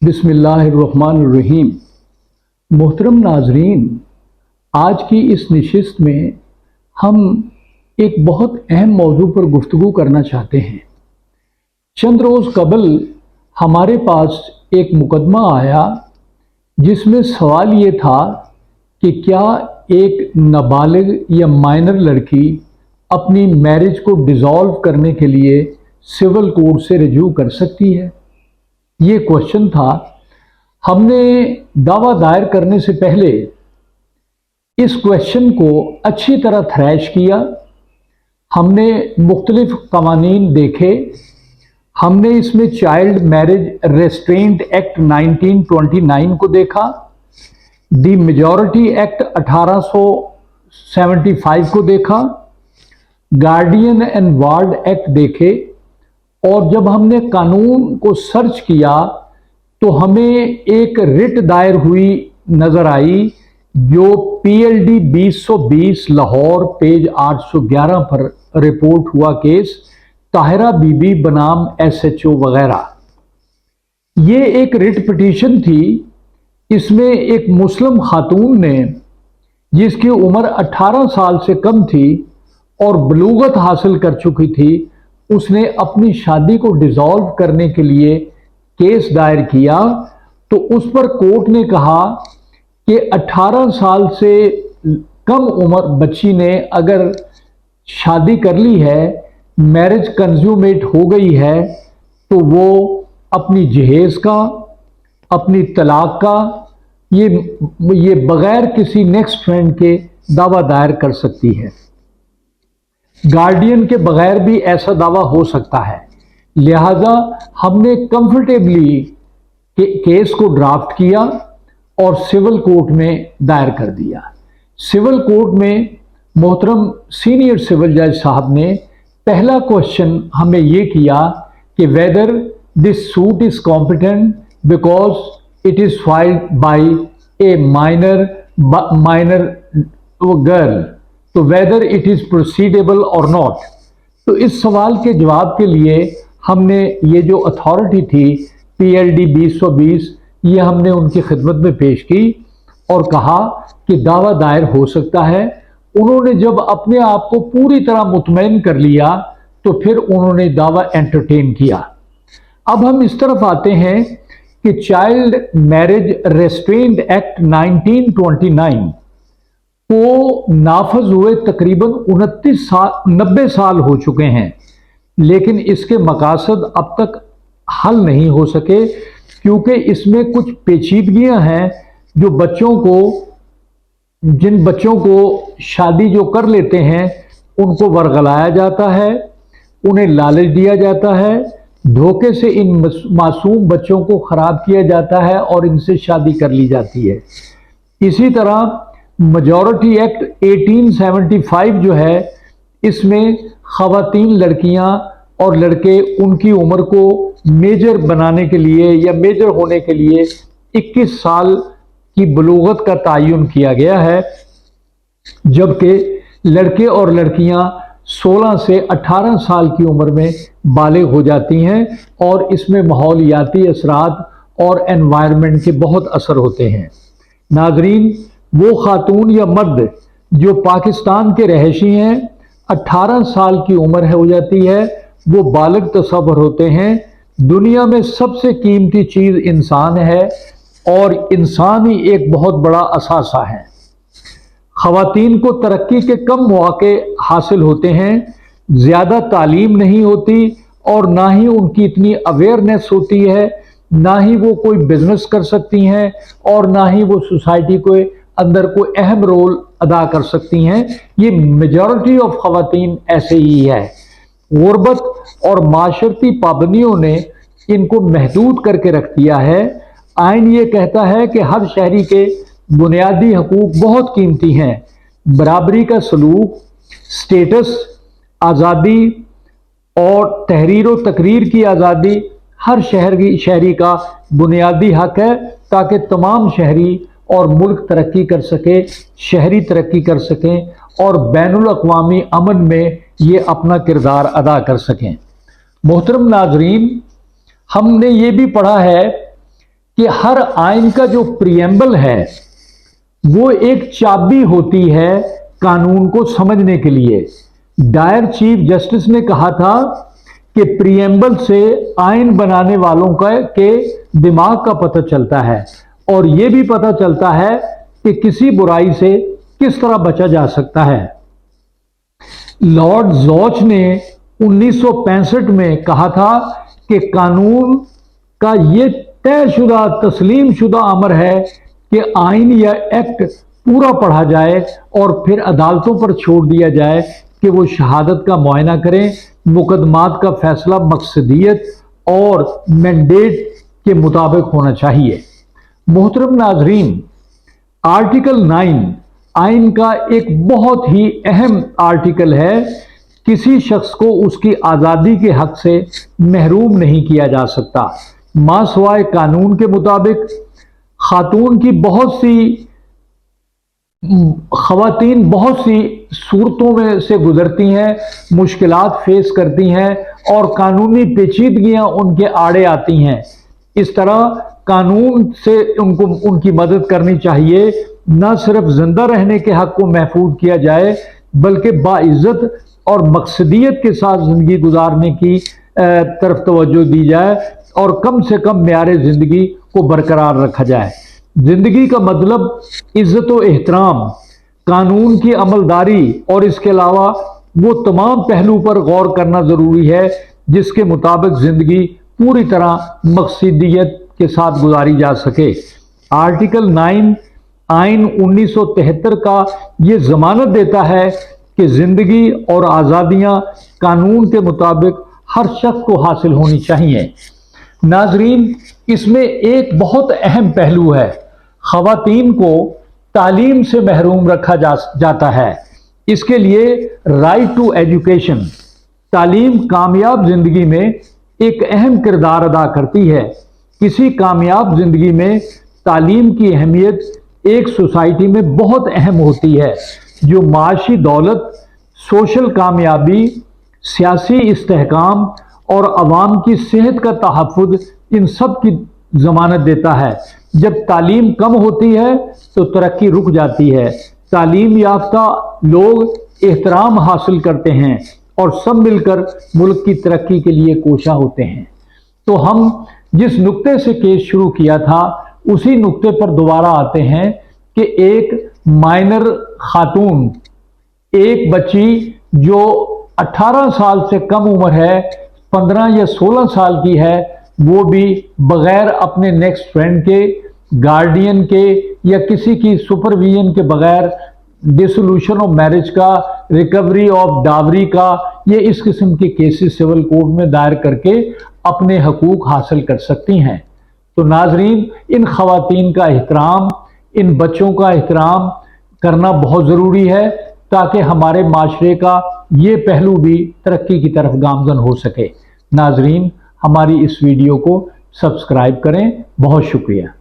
बिस्मिल्लाहिर्रहमानिर्रहीम। मोहतरम नाजरीन, आज की इस नशिस्त में हम एक बहुत अहम मौजू पर गुफ्तगू करना चाहते हैं। चंद रोज़ कबल हमारे पास एक मुकदमा आया जिसमें सवाल ये था कि क्या एक नाबालिग या माइनर लड़की अपनी मैरिज को डिज़ोल्व करने के लिए सिविल कोर्ट से रजू कर सकती है। ये क्वेश्चन था। हमने दावा दायर करने से पहले इस क्वेश्चन को अच्छी तरह थ्रैश किया। हमने मुख्तलिफ कवानीन देखे। हमने इसमें चाइल्ड मैरिज रेस्ट्रेंट एक्ट 1929 को देखा, दी मेजॉरिटी एक्ट 1875 को देखा, गार्डियन एंड वार्ड एक्ट देखे। और जब हमने कानून को सर्च किया तो हमें एक रिट दायर हुई नज़र आई जो PLD 2020 लाहौर पेज 811 पर रिपोर्ट हुआ केस ताहिरा बीबी बनाम SHO वगैरह। ये एक रिट पिटीशन थी। इसमें एक मुस्लिम खातून ने, जिसकी उम्र 18 साल से कम थी और बलूगत हासिल कर चुकी थी, उसने अपनी शादी को डिसॉल्व करने के लिए केस दायर किया। तो उस पर कोर्ट ने कहा कि 18 साल से कम उम्र बच्ची ने अगर शादी कर ली है, मैरिज कंज्यूमेट हो गई है, तो वो अपनी जहेज का, अपनी तलाक का ये बगैर किसी नेक्स्ट फ्रेंड के दावा दायर कर सकती है। गार्डियन के बगैर भी ऐसा दावा हो सकता है। लिहाजा हमने कंफर्टेबली केस को ड्राफ्ट किया और सिविल कोर्ट में दायर कर दिया। सिविल कोर्ट में मोहतरम सीनियर सिविल जज साहब ने पहला क्वेश्चन हमें ये किया कि whether this suit is competent because it is filed by A minor girl, तो वेदर इट इज प्रोसीडेबल और नॉट। तो इस सवाल के जवाब के लिए हमने ये जो अथॉरिटी थी PLD 2020, ये हमने उनकी खिदमत में पेश की और कहा कि दावा दायर हो सकता है। उन्होंने जब अपने आप को पूरी तरह मुतमईन कर लिया तो फिर उन्होंने दावा एंटरटेन किया। अब हम इस तरफ आते हैं कि चाइल्ड मैरिज रेस्ट्रेंट एक्ट 1929 को नाफज हुए तकरीबन 90 साल हो चुके हैं, लेकिन इसके मकासद अब तक हल नहीं हो सके क्योंकि इसमें कुछ पेचीदगियां हैं जो जिन बच्चों को शादी जो कर लेते हैं उनको वर्गलाया जाता है, उन्हें लालच दिया जाता है, धोखे से इन मासूम बच्चों को ख़राब किया जाता है और इनसे शादी कर ली जाती है। इसी तरह मेजॉरिटी एक्ट 1875 जो है, इसमें ख़वातीन लड़कियां और लड़के उनकी उम्र को मेजर बनाने के लिए या मेजर होने के लिए 21 साल की बलूगत का तयन किया गया है, जबकि लड़के और लड़कियां 16 से 18 साल की उम्र में बालिग हो जाती हैं और इसमें माहौलियाती असरात और एनवायरनमेंट के बहुत असर होते हैं। नाजरीन, वो खातून या मर्द जो पाकिस्तान के रहशी हैं, 18 साल की उम्र हो जाती है, वो बालिग तस्वर होते हैं। दुनिया में सबसे कीमती चीज़ इंसान है और इंसान ही एक बहुत बड़ा असासा है। ख़वातीन को तरक्की के कम मौके हासिल होते हैं, ज़्यादा तालीम नहीं होती और ना ही उनकी इतनी अवेयरनेस होती है, ना ही वो कोई बिजनेस कर सकती हैं और ना ही वो सोसाइटी को अंदर कोई अहम रोल अदा कर सकती हैं। ये मेजॉरिटी ऑफ ख़वातीन ऐसे ही है। गुर्बत और माशरती पाबंदियों ने इनको महदूद करके रख दिया है। आइन ये कहता है कि हर शहरी के बुनियादी हकूक बहुत कीमती हैं। बराबरी का सलूक, स्टेटस, आज़ादी और तहरीर व तकरीर की आज़ादी हर शहरी का बुनियादी हक है, ताकि तमाम शहरी और मुल्क तरक्की कर सके, शहरी तरक्की कर सकें और बैनुल अक़वामी अमन में ये अपना किरदार अदा कर सकें। मोहतरम नाजरीन, हमने ये भी पढ़ा है कि हर आइन का जो प्रियम्बल है वो एक चाबी होती है कानून को समझने के लिए। डायर चीफ जस्टिस ने कहा था कि प्रियम्बल से आइन बनाने वालों के दिमाग का पता चलता है और यह भी पता चलता है कि किसी बुराई से किस तरह बचा जा सकता है। लॉर्ड जॉर्ज ने 1965 में कहा था कि कानून का ये तयशुदा तस्लीम शुदा अमर है कि आइन या एक्ट पूरा पढ़ा जाए और फिर अदालतों पर छोड़ दिया जाए कि वो शहादत का मुआयना करें, मुकदमात का फैसला मकसदियत और मैंडेट के मुताबिक होना चाहिए। मोहतरम नाजरीन, आर्टिकल 9 आइन का एक बहुत ही अहम आर्टिकल है। किसी शख्स को उसकी आज़ादी के हक से महरूम नहीं किया जा सकता। मासवाए कानून के मुताबिक खातून की खवातीन बहुत सी सूरतों में से गुजरती हैं, मुश्किलात फेस करती हैं और कानूनी पेचीदगियां उनके आड़े आती हैं। इस तरह कानून से उनकी मदद करनी चाहिए। न सिर्फ जिंदा रहने के हक को महफूज किया जाए बल्कि बाइज्जत और मकसदियत के साथ जिंदगी गुजारने की तरफ तवज्जो दी जाए और कम से कम म्यार जिंदगी को बरकरार रखा जाए। जिंदगी का मतलब इज्जत व एहतराम, कानून की अमलदारी और इसके अलावा वो तमाम पहलू पर गौर करना जरूरी है जिसके मुताबिक जिंदगी पूरी तरह मकसदियत के साथ गुजारी जा सके। आर्टिकल 9 आइन 1973 का ये जमानत देता है कि जिंदगी और आज़ादियाँ कानून के मुताबिक हर शख्स को हासिल होनी चाहिए। नाजरीन, इसमें एक बहुत अहम पहलू है। खवातीन को तालीम से महरूम रखा जाता है। इसके लिए राइट टू एजुकेशन, तालीम कामयाब जिंदगी में एक अहम किरदार अदा करती है। किसी कामयाब जिंदगी में तालीम की अहमियत एक सोसाइटी में बहुत अहम होती है, जो माशी दौलत, सोशल कामयाबी, सियासी इस्तेहकाम और अवाम की सेहत का तहफ़्फ़ुज़ इन सब की ज़मानत देता है। जब तालीम कम होती है तो तरक्की रुक जाती है। तालीम याफ्ता लोग एहतराम हासिल करते हैं और सब मिलकर मुल्क की तरक्की के लिए कोशा होते हैं। तो हम जिस नुक्ते से केस शुरू किया था उसी नुक्ते पर दोबारा आते हैं कि एक माइनर खातून, एक बच्ची जो 18 साल से कम उम्र है, 15 या 16 साल की है, वो भी बगैर अपने नेक्स्ट फ्रेंड के, गार्डियन के या किसी की सुपरविजन के बगैर डिसोल्यूशन ऑफ मैरिज का, रिकवरी ऑफ डावरी का, ये इस किस्म के केसेस सिविल कोर्ट में दायर करके अपने हकूक हासिल कर सकती हैं। तो नाजरीन, इन खवातीन का एहतराम, इन बच्चों का एहतराम करना बहुत ज़रूरी है ताकि हमारे माशरे का ये पहलू भी तरक्की की तरफ गामजन हो सके। नाजरीन, हमारी इस वीडियो को सब्सक्राइब करें। बहुत शुक्रिया।